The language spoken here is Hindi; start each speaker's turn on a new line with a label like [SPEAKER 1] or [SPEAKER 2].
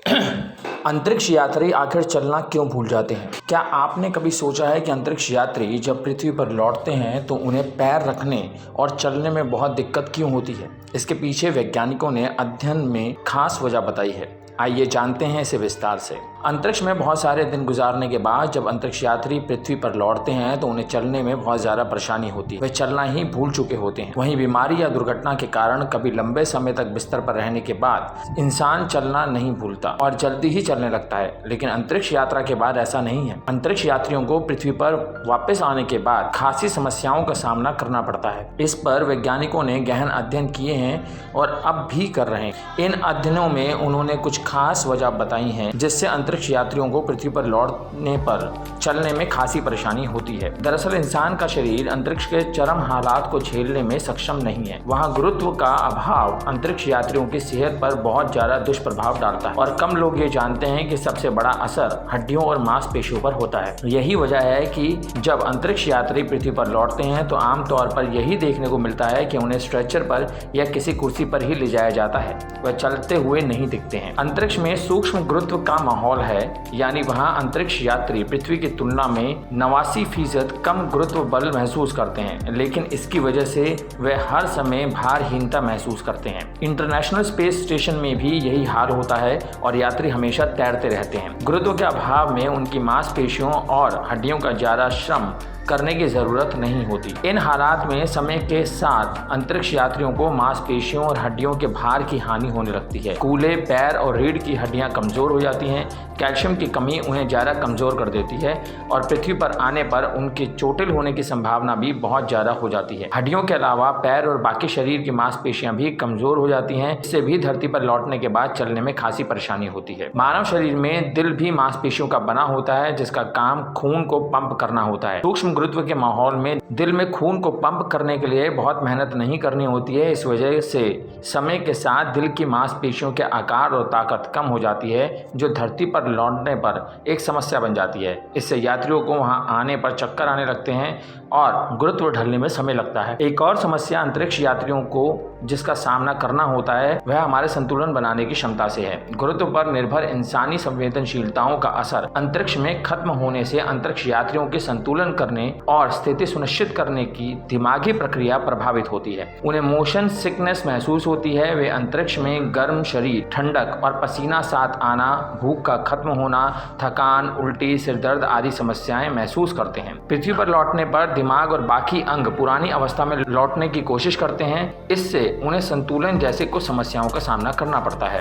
[SPEAKER 1] अंतरिक्ष यात्री आखिर चलना क्यों भूल जाते हैं? क्या आपने कभी सोचा है कि अंतरिक्ष यात्री जब पृथ्वी पर लौटते हैं तो उन्हें पैर रखने और चलने में बहुत दिक्कत क्यों होती है? इसके पीछे वैज्ञानिकों ने अध्ययन में खास वजह बताई है। आइए जानते हैं इसे विस्तार से। अंतरिक्ष में बहुत सारे दिन गुजारने के बाद जब अंतरिक्ष यात्री पृथ्वी पर लौटते हैं तो उन्हें चलने में बहुत ज़्यादा परेशानी होती है। वे चलना ही भूल चुके होते हैं। वहीं बीमारी या दुर्घटना के कारण कभी लंबे समय तक बिस्तर पर रहने के बाद इंसान चलना नहीं भूलता और जल्दी ही चलने लगता है, लेकिन अंतरिक्ष यात्रा के बाद ऐसा नहीं है। अंतरिक्ष यात्रियों को पृथ्वी पर वापस आने के बाद खासी समस्याओं का सामना करना पड़ता है। इस पर वैज्ञानिकों ने गहन अध्ययन किए हैं और अब भी कर रहे हैं। इन अध्ययनों में उन्होंने कुछ खास वजह बताई हैं जिससे अंतरिक्ष यात्रियों को पृथ्वी पर लौटने पर चलने में खासी परेशानी होती है। दरअसल इंसान का शरीर अंतरिक्ष के चरम हालात को झेलने में सक्षम नहीं है। वहाँ गुरुत्व का अभाव अंतरिक्ष यात्रियों की सेहत पर बहुत ज्यादा दुष्प्रभाव डालता है और कम लोग ये जानते हैं कि सबसे बड़ा असर हड्डियों और मांसपेशियों पर होता है। यही वजह है कि जब अंतरिक्ष यात्री पृथ्वी पर लौटते हैं तो आमतौर पर यही देखने को मिलता है कि उन्हें स्ट्रेचर पर या किसी कुर्सी पर ही ले जाया जाता है। वह चलते हुए नहीं दिखते हैं। अंतरिक्ष में सूक्ष्म गुरुत्व का माहौल है, यानी वहाँ अंतरिक्ष यात्री पृथ्वी की तुलना में 89% कम गुरुत्व बल महसूस करते हैं, लेकिन इसकी वजह से वे हर समय भारहीनता महसूस करते हैं। इंटरनेशनल स्पेस स्टेशन में भी यही हाल होता है और यात्री हमेशा तैरते रहते हैं। गुरुत्व के अभाव में उनकी मांसपेशियों और हड्डियों का ज्यादा श्रम करने की जरूरत नहीं होती। इन हालात में समय के साथ अंतरिक्ष यात्रियों को मांसपेशियों और हड्डियों के भार की हानि होने लगती है। कूल्हे, पैर और रीढ़ की हड्डियां कमजोर हो जाती हैं। कैल्शियम की कमी उन्हें ज्यादा कमजोर कर देती है और पृथ्वी पर आने पर उनके चोटिल होने की संभावना भी बहुत ज्यादा हो जाती है। हड्डियों के अलावा पैर और बाकी शरीर की मांसपेशियां भी कमजोर हो जाती हैं। इससे भी धरती पर लौटने के बाद चलने में खासी परेशानी होती है। मानव शरीर में दिल भी मांसपेशियों का बना होता है, जिसका काम खून को पंप करना होता है। सूक्ष्म गुरुत्व के माहौल में दिल में खून को पंप करने के लिए बहुत मेहनत नहीं करनी होती है। इस वजह से समय के साथ दिल की मांसपेशियों के आकार और ताकत कम हो जाती है, जो धरती पर लौटने पर एक समस्या बन जाती है। इससे यात्रियों को वहां आने पर चक्कर आने लगते हैं और गुरुत्व ढलने में समय लगता है। एक और समस्या अंतरिक्ष यात्रियों को जिसका सामना करना होता है वह हमारे संतुलन बनाने की क्षमता से है। गुरुत्व पर निर्भर इंसानी संवेदनशीलताओं का असर अंतरिक्ष में खत्म होने से अंतरिक्ष यात्रियों के संतुलन करने और स्थिति सुनिश्चित करने की दिमागी प्रक्रिया प्रभावित होती है। उन्हें मोशन सिकनेस महसूस होती है। वे अंतरिक्ष में गर्म शरीर, ठंडक और पसीना साथ आना, भूख का खत्म होना, थकान, उल्टी, सिरदर्द आदि समस्याएं महसूस करते हैं। पृथ्वी पर लौटने पर दिमाग और बाकी अंग पुरानी अवस्था में लौटने की कोशिश करते हैं। इससे उन्हें संतुलन जैसे कुछ समस्याओं का सामना करना पड़ता है।